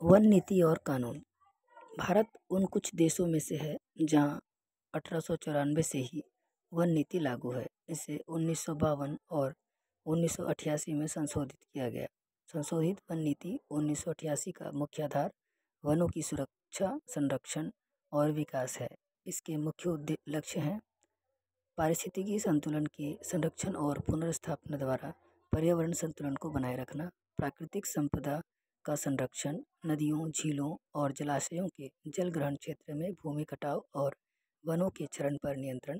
One नीति और कानून। भारत उन कुछ देशों में से है जहां 1894 से ही वन नीति लागू है। इसे 1952 और 1988 में संशोधित किया गया। संशोधित वन नीति 1988 का मुख्य आधार वनों की सुरक्षा, संरक्षण और विकास है। इसके मुख्य लक्ष्य हैं पारिस्थितिकी संतुलन के संरक्षण और पुनर्स्थापना द्वारा पर्यावरण संतुलन को बनाए रखना, प्राकृतिक संपदा का संरक्षण, नदियों, झीलों और जलाशयों के जल ग्रहण क्षेत्र में भूमि कटाव और वनों के क्षरण पर नियंत्रण,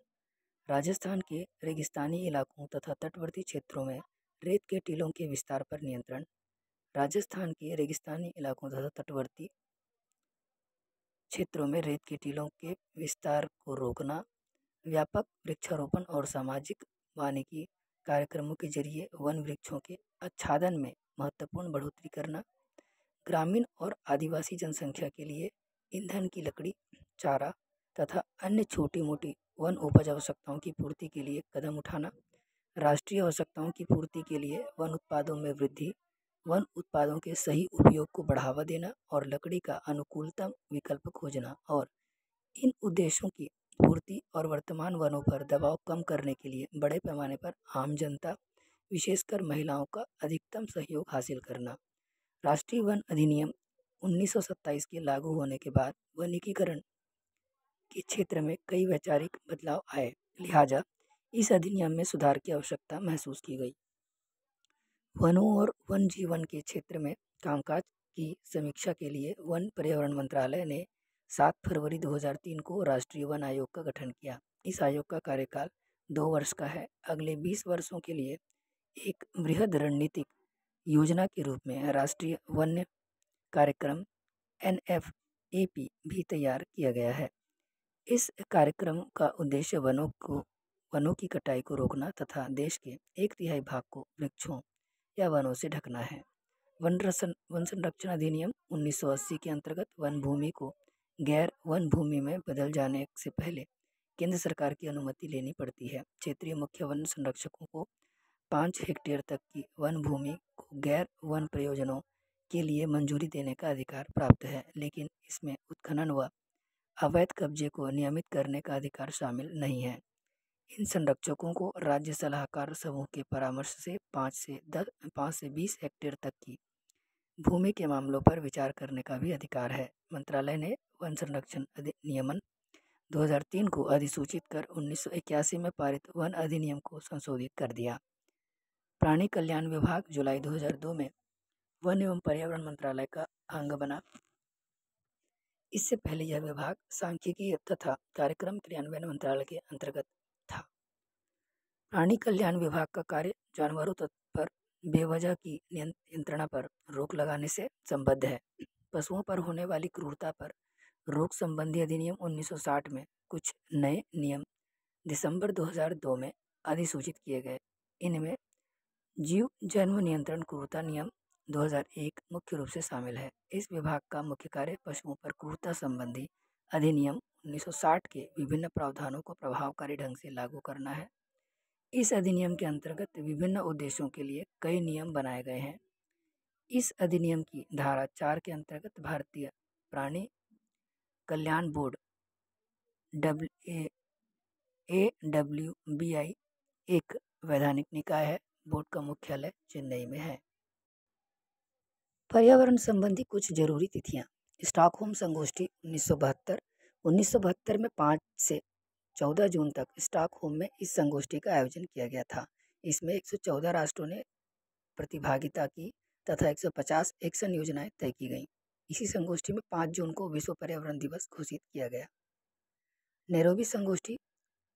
राजस्थान के रेगिस्तानी इलाकों तथा तटवर्ती क्षेत्रों में रेत के टीलों के विस्तार पर नियंत्रण, राजस्थान के रेगिस्तानी इलाकों तथा तटवर्ती क्षेत्रों में रेत के टीलों के विस्तार को रोकना, व्यापक वृक्षारोपण और सामाजिक वानिकी कार्यक्रमों के जरिए वन वृक्षों के आच्छादन में महत्वपूर्ण बढ़ोतरी करना, ग्रामीण और आदिवासी जनसंख्या के लिए ईंधन की लकड़ी, चारा तथा अन्य छोटी मोटी वन उपज आवश्यकताओं की पूर्ति के लिए कदम उठाना, राष्ट्रीय आवश्यकताओं की पूर्ति के लिए वन उत्पादों में वृद्धि, वन उत्पादों के सही उपयोग को बढ़ावा देना और लकड़ी का अनुकूलतम विकल्प खोजना और इन उद्देश्यों की पूर्ति और वर्तमान वनों पर दबाव कम करने के लिए बड़े पैमाने पर आम जनता, विशेषकर महिलाओं का अधिकतम सहयोग हासिल करना। राष्ट्रीय वन अधिनियम 1927 के लागू होने के बाद वनीकरण के क्षेत्र में कई वैचारिक बदलाव आए, लिहाजा इस अधिनियम में सुधार की आवश्यकता महसूस की गई। वनों और वन जीवन के क्षेत्र में कामकाज की समीक्षा के लिए वन पर्यावरण मंत्रालय ने 7 फरवरी 2003 को राष्ट्रीय वन आयोग का गठन किया। इस आयोग का कार्यकाल 2 वर्ष का है। अगले 20 वर्षों के लिए एक बृहद रणनीतिक योजना के रूप में राष्ट्रीय वन्य कार्यक्रम NFAP भी तैयार किया गया है। इस कार्यक्रम का उद्देश्य वनों की कटाई को रोकना तथा देश के 1/3 भाग को वृक्षों या वनों से ढकना है। वन संरक्षण अधिनियम 1980 के अंतर्गत वन भूमि को गैर वन भूमि में बदल जाने से पहले केंद्र सरकार की अनुमति लेनी पड़ती है। क्षेत्रीय मुख्य वन संरक्षकों को 5 हेक्टेयर तक की वन भूमि को गैर वन प्रयोजनों के लिए मंजूरी देने का अधिकार प्राप्त है, लेकिन इसमें उत्खनन व अवैध कब्जे को नियमित करने का अधिकार शामिल नहीं है। इन संरक्षकों को राज्य सलाहकार समूह के परामर्श से 5 से 20 हेक्टेयर तक की भूमि के मामलों पर विचार करने का भी अधिकार है। मंत्रालय ने वन संरक्षण नियमन 2003 को अधिसूचित कर 1981 में पारित वन अधिनियम को संशोधित कर दिया। प्राणी कल्याण विभाग जुलाई 2002 में वन एवं पर्यावरण मंत्रालय का अंग बना। इससे पहले यह विभाग सांख्यिकी तथा कार्यक्रम क्रियान्वयन मंत्रालय के अंतर्गत था। प्राणी कल्याण विभाग का कार्य जानवरों पर बेवजह की यंत्रणा पर रोक लगाने से संबद्ध है। पशुओं पर होने वाली क्रूरता पर रोक संबंधी अधिनियम 1960 में कुछ नए नियम दिसंबर 2002 में अधिसूचित किए गए। इनमें जीव जन्म नियंत्रण क्रूरता नियम 2001 मुख्य रूप से शामिल है। इस विभाग का मुख्य कार्य पशुओं पर क्रूरता संबंधी अधिनियम 1960 के विभिन्न प्रावधानों को प्रभावकारी ढंग से लागू करना है। इस अधिनियम के अंतर्गत विभिन्न उद्देश्यों के लिए कई नियम बनाए गए हैं। इस अधिनियम की धारा 4 के अंतर्गत भारतीय प्राणी कल्याण बोर्ड AWBI एक वैधानिक निकाय है। बोर्ड का मुख्यालय चेन्नई में है। पर्यावरण संबंधी कुछ जरूरी तिथियां। स्टॉकहोम संगोष्ठी 1972 में 5 से 14 जून तक स्टॉकहोम में इस संगोष्ठी का आयोजन किया गया था। इसमें 114 राष्ट्रों ने प्रतिभागिता की तथा 150 एक्शन योजनाएं तय की गईं। इसी संगोष्ठी में 5 जून को विश्व पर्यावरण दिवस घोषित किया गया। नैरोबी संगोष्ठी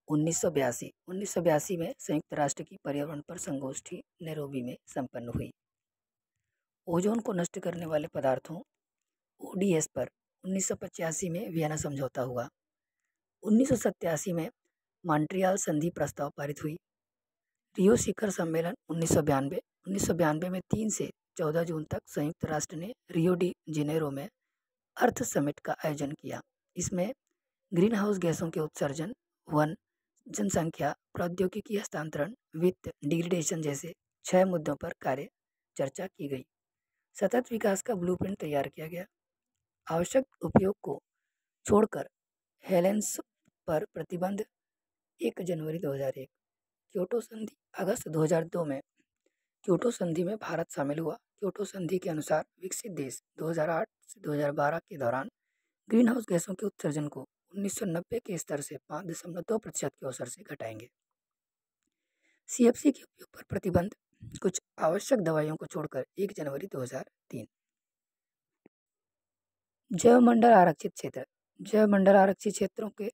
1982 में संयुक्त राष्ट्र की पर्यावरण पर संगोष्ठी नैरोबी में संपन्न हुई। ओजोन को नष्ट करने वाले पदार्थों ODS पर 1985 में वियना समझौता हुआ। 1987 में मॉन्ट्रियल संधि प्रस्ताव पारित हुई। रियो शिखर सम्मेलन 1992 में 3 से 14 जून तक संयुक्त राष्ट्र ने रियो डी जेनेरो में अर्थ समिट का आयोजन किया। इसमें ग्रीन हाउस गैसों के उत्सर्जन, वन, जनसंख्या, प्रौद्योगिकी हस्तांतरण, वित्त, डिग्रेडेशन जैसे 6 मुद्दों पर चर्चा की गई। सतत विकास का ब्लूप्रिंट तैयार किया गया। आवश्यक उपयोग को छोड़कर हेलेंस पर प्रतिबंध 1 जनवरी 2001। क्योटो संधि अगस्त 2002 में क्योटो संधि में भारत शामिल हुआ। क्योटो संधि के अनुसार विकसित देश 2008 से 2012 के दौरान ग्रीन हाउस गैसों के उत्सर्जन को 1990 के स्तर से 5.2% के अवसर से घटाएंगे। CFC के उपयोग पर प्रतिबंध कुछ आवश्यक दवाइयों को छोड़कर 1 जनवरी 2003। जैवमंडल आरक्षित क्षेत्र। जैवमंडल आरक्षित क्षेत्रों के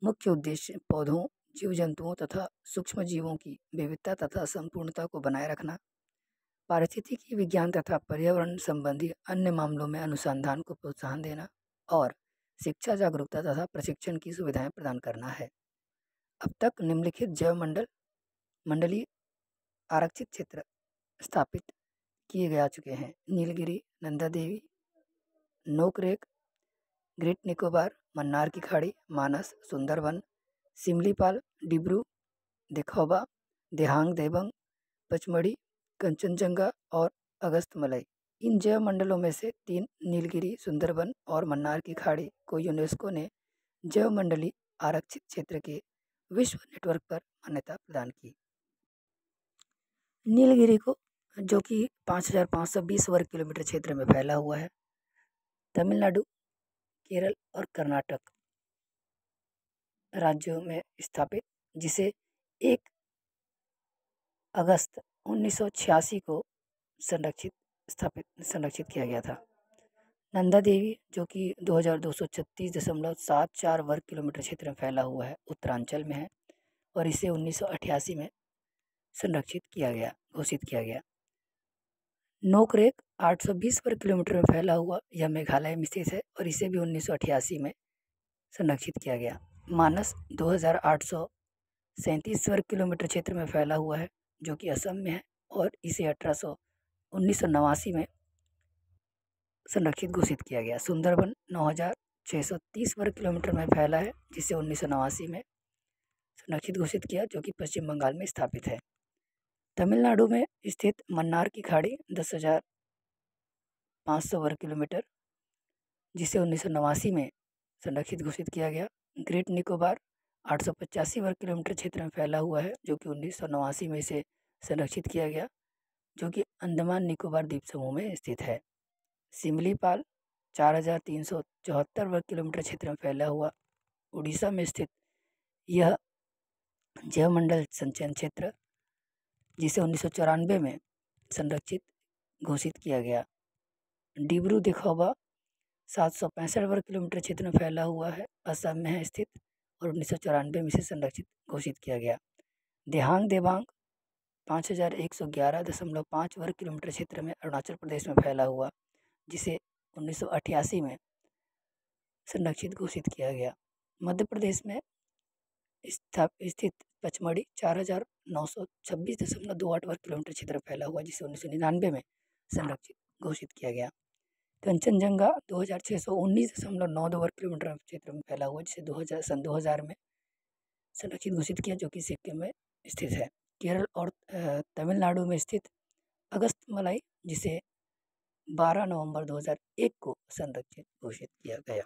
मुख्य उद्देश्य पौधों, जीव जंतुओं तथा सूक्ष्म जीवों की विविधता तथा संपूर्णता को बनाए रखना, पारिस्थितिकी विज्ञान तथा पर्यावरण संबंधी अन्य मामलों में अनुसंधान को प्रोत्साहन देना और शिक्षा, जागरूकता तथा प्रशिक्षण की सुविधाएं प्रदान करना है। अब तक निम्नलिखित जैवमंडलीय आरक्षित क्षेत्र स्थापित किए जा चुके हैं: नीलगिरी, नंदा देवी, नोकरेक, ग्रेट निकोबार, मन्नार की खाड़ी, मानस, सुंदरबन, सिमलीपाल, डिब्रू, दिखौबा, देहांग देबंग, पचमढ़ी, कंचनजंगा और अगस्तमलई। इन जैव मंडलों में से 3 नीलगिरी, सुंदरबन और मन्नार की खाड़ी को यूनेस्को ने जैव मंडलीय आरक्षित क्षेत्र के विश्व नेटवर्क पर मान्यता प्रदान की। नीलगिरी को, जो कि 5520 वर्ग किलोमीटर क्षेत्र में फैला हुआ है, तमिलनाडु, केरल और कर्नाटक राज्यों में स्थापित, जिसे 1 अगस्त 1986 को संरक्षित किया गया था। नंदा देवी, जो कि 2236.74 वर्ग किलोमीटर क्षेत्र में फैला हुआ है, उत्तरांचल में है और इसे 1988 में घोषित किया गया। नोकरेक 820 वर्ग किलोमीटर में फैला हुआ, यह मेघालय में स्थित है और इसे भी 1988 में संरक्षित किया गया। मानस 2837 वर्ग किलोमीटर क्षेत्र में फैला हुआ है, जो कि असम में है और इसे 1989 में संरक्षित घोषित किया गया। सुंदरबन 9630 वर्ग किलोमीटर में फैला है, जिसे 1989 में संरक्षित घोषित किया, जो कि पश्चिम बंगाल में स्थापित है। तमिलनाडु में स्थित मन्नार की खाड़ी 10,500 वर्ग किलोमीटर, जिसे 1989 में संरक्षित घोषित किया गया। ग्रेट निकोबार 885 वर्ग किलोमीटर क्षेत्र में फैला हुआ है, जो कि 1989 में इसे संरक्षित किया गया, जो कि अंडमान निकोबार द्वीप समूह में स्थित है। सिमलीपाल 4374 वर्ग किलोमीटर क्षेत्र में फैला हुआ, उड़ीसा में स्थित यह जैवमंडल संचयन क्षेत्र, जिसे 1994 में संरक्षित घोषित किया गया। डिब्रू दिखौबा 765 वर्ग किलोमीटर क्षेत्र में फैला हुआ है, असम में है स्थित और 1994 में इसे संरक्षित घोषित किया गया। देहांग देबांग 5111.5 वर्ग किलोमीटर क्षेत्र में अरुणाचल प्रदेश में फैला हुआ, जिसे 1988 में संरक्षित घोषित किया गया। मध्य प्रदेश में स्थित पचमढ़ी 4926.28 वर्ग किलोमीटर क्षेत्र में फैला हुआ, जिसे 1999 में संरक्षित घोषित किया गया। कंचनजंगा 2619.92 वर्ग किलोमीटर क्षेत्र में फैला हुआ, जिसे 2000 में संरक्षित घोषित किया, जो कि सिक्किम में स्थित है। केरल और तमिलनाडु में स्थित अगस्तमलाई, जिसे 12 नवंबर 2001 को संरक्षित घोषित किया गया।